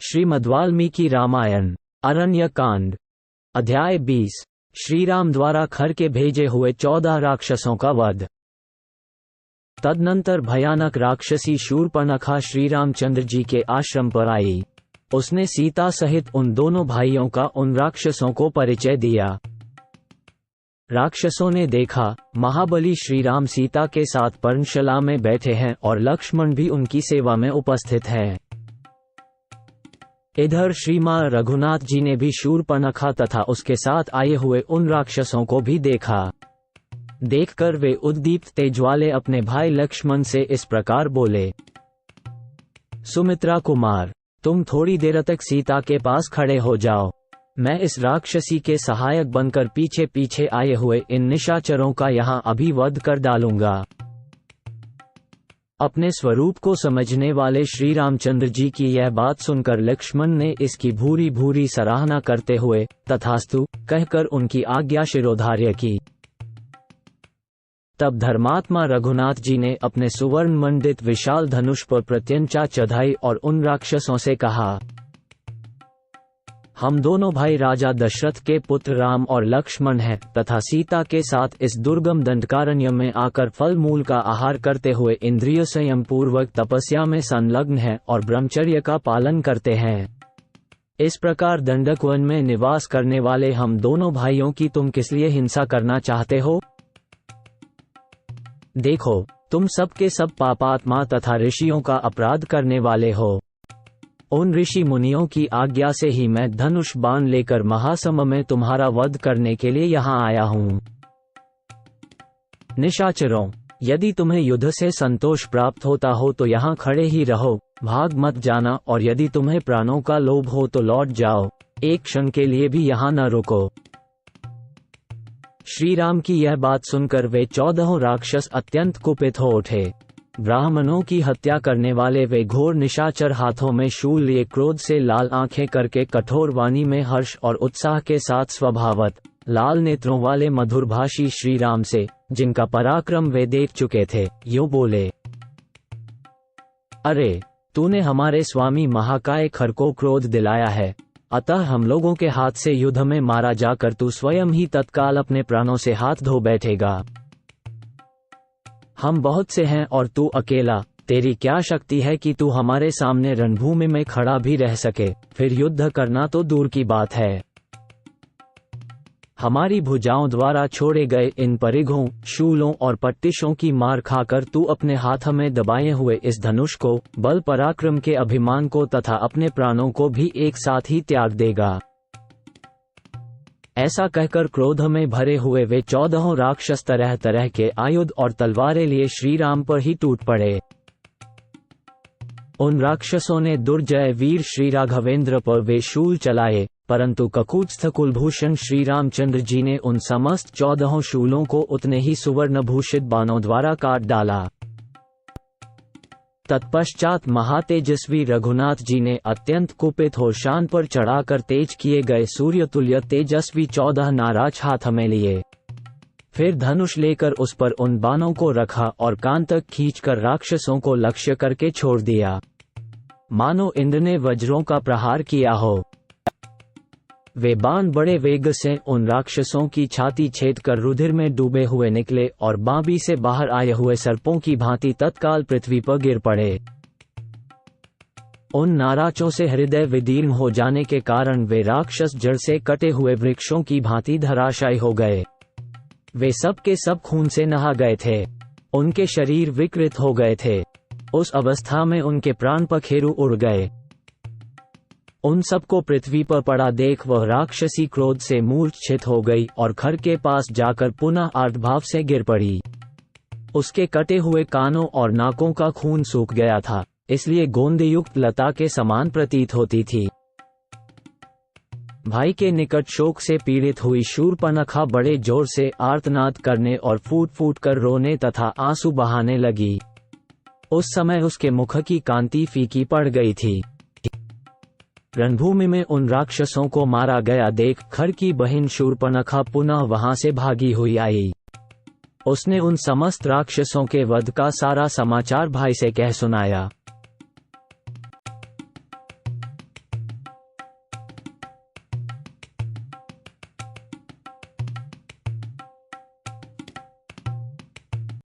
श्रीमद्वाल्मीकि रामायण अरण्य कांड अध्याय 20 श्रीराम द्वारा खर के भेजे हुए 14 राक्षसों का वध। तदनंतर भयानक राक्षसी शूर्पणखा श्री रामचंद्र जी के आश्रम पर आई। उसने सीता सहित उन दोनों भाइयों का उन राक्षसों को परिचय दिया। राक्षसों ने देखा महाबली श्रीराम सीता के साथ पर्णशाला में बैठे हैं और लक्ष्मण भी उनकी सेवा में उपस्थित है। इधर श्रीमान रघुनाथ जी ने भी शूर्पणखा तथा उसके साथ आए हुए उन राक्षसों को भी देखा। देखकर वे उद्दीप्त तेज वाले अपने भाई लक्ष्मण से इस प्रकार बोले, सुमित्रा कुमार, तुम थोड़ी देर तक सीता के पास खड़े हो जाओ। मैं इस राक्षसी के सहायक बनकर पीछे पीछे आए हुए इन निशाचरों का यहाँ अभी वध कर डालूंगा। अपने स्वरूप को समझने वाले श्री रामचंद्र जी की यह बात सुनकर लक्ष्मण ने इसकी भूरी भूरी सराहना करते हुए तथास्तु कहकर उनकी आज्ञा शिरोधार्य की। तब धर्मात्मा रघुनाथ जी ने अपने सुवर्ण मंडित विशाल धनुष पर प्रत्यंचा चढ़ाई और उन राक्षसों से कहा, हम दोनों भाई राजा दशरथ के पुत्र राम और लक्ष्मण हैं तथा सीता के साथ इस दुर्गम दंडकारण्य में आकर फल मूल का आहार करते हुए इंद्रिय संयम पूर्वक तपस्या में संलग्न हैं और ब्रह्मचर्य का पालन करते हैं। इस प्रकार दंडकवन में निवास करने वाले हम दोनों भाइयों की तुम किस लिए हिंसा करना चाहते हो? देखो, तुम सबके सब पापात्मा तथा ऋषियों का अपराध करने वाले हो। उन ऋषि मुनियों की आज्ञा से ही मैं धनुष बाण लेकर महासम में तुम्हारा वध करने के लिए यहाँ आया हूँ। निशाचरों, यदि तुम्हें युद्ध से संतोष प्राप्त होता हो तो यहाँ खड़े ही रहो, भाग मत जाना, और यदि तुम्हें प्राणों का लोभ हो तो लौट जाओ, एक क्षण के लिए भी यहाँ न रुको। श्री राम की यह बात सुनकर वे 14 राक्षस अत्यंत कुपित हो उठे। ब्राह्मणों की हत्या करने वाले वे घोर निशाचर हाथों में शूल लिए क्रोध से लाल आंखें करके कठोर वाणी में हर्ष और उत्साह के साथ स्वभावत लाल नेत्रों वाले मधुरभाषी श्री राम से, जिनका पराक्रम वे देख चुके थे, यूं बोले, अरे, तूने हमारे स्वामी महाकाय खर को क्रोध दिलाया है, अतः हम लोगों के हाथ से युद्ध में मारा जाकर तू स्वयं ही तत्काल अपने प्राणों से हाथ धो बैठेगा। हम बहुत से हैं और तू अकेला, तेरी क्या शक्ति है कि तू हमारे सामने रणभूमि में खड़ा भी रह सके, फिर युद्ध करना तो दूर की बात है। हमारी भुजाओं द्वारा छोड़े गए इन परिघों, शूलों और पट्टिशों की मार खाकर तू अपने हाथ में दबाए हुए इस धनुष को, बल पराक्रम के अभिमान को तथा अपने प्राणों को भी एक साथ ही त्याग देगा। ऐसा कहकर क्रोध में भरे हुए वे 14 राक्षस तरह तरह के आयुध और तलवारें लिए श्री राम पर ही टूट पड़े। उन राक्षसों ने दुर्जय वीर श्री राघवेंद्र पर वे शूल चलाए, परंतु ककूत्स्थ कुलभूषण श्री रामचंद्र जी ने उन समस्त 14 शूलों को उतने ही सुवर्ण भूषित बाणों द्वारा काट डाला। तत्पश्चात महातेजस्वी रघुनाथ जी ने अत्यंत कुपित हो शान पर चढ़ाकर तेज किए गए सूर्यतुल्य तेजस्वी 14 नाराज हाथ में लिए। फिर धनुष लेकर उस पर उन बाणों को रखा और कान तक खींचकर राक्षसों को लक्ष्य करके छोड़ दिया, मानो इंद्र ने वज्रों का प्रहार किया हो। वे बाण बड़े वेग से उन राक्षसों की छाती छेद कर रुधिर में डूबे हुए निकले और बाबी से बाहर आए हुए सर्पों की भांति तत्काल पृथ्वी पर गिर पड़े। उन नाराजों से हृदय विदीर्ण हो जाने के कारण वे राक्षस जड़ से कटे हुए वृक्षों की भांति धराशायी हो गए। वे सब के सब खून से नहा गए थे, उनके शरीर विकृत हो गए थे। उस अवस्था में उनके प्राण पखेरु उड़ गए। उन सबको पृथ्वी पर पड़ा देख वह राक्षसी क्रोध से मूर्छित हो गई और खर के पास जाकर पुनः आर्तभाव से गिर पड़ी। उसके कटे हुए कानों और नाकों का खून सूख गया था, इसलिए गोंदयुक्त लता के समान प्रतीत होती थी। भाई के निकट शोक से पीड़ित हुई शूर्पणखा बड़े जोर से आर्तनाद करने और फूट फूट कर रोने तथा आंसू बहाने लगी। उस समय उसके मुख की कांति फीकी पड़ गई थी। रणभूमि में उन राक्षसों को मारा गया देख खर की बहिन शूर्पणखा पुनः वहां से भागी हुई आई। उसने उन समस्त राक्षसों के वध का सारा समाचार भाई से कह सुनाया।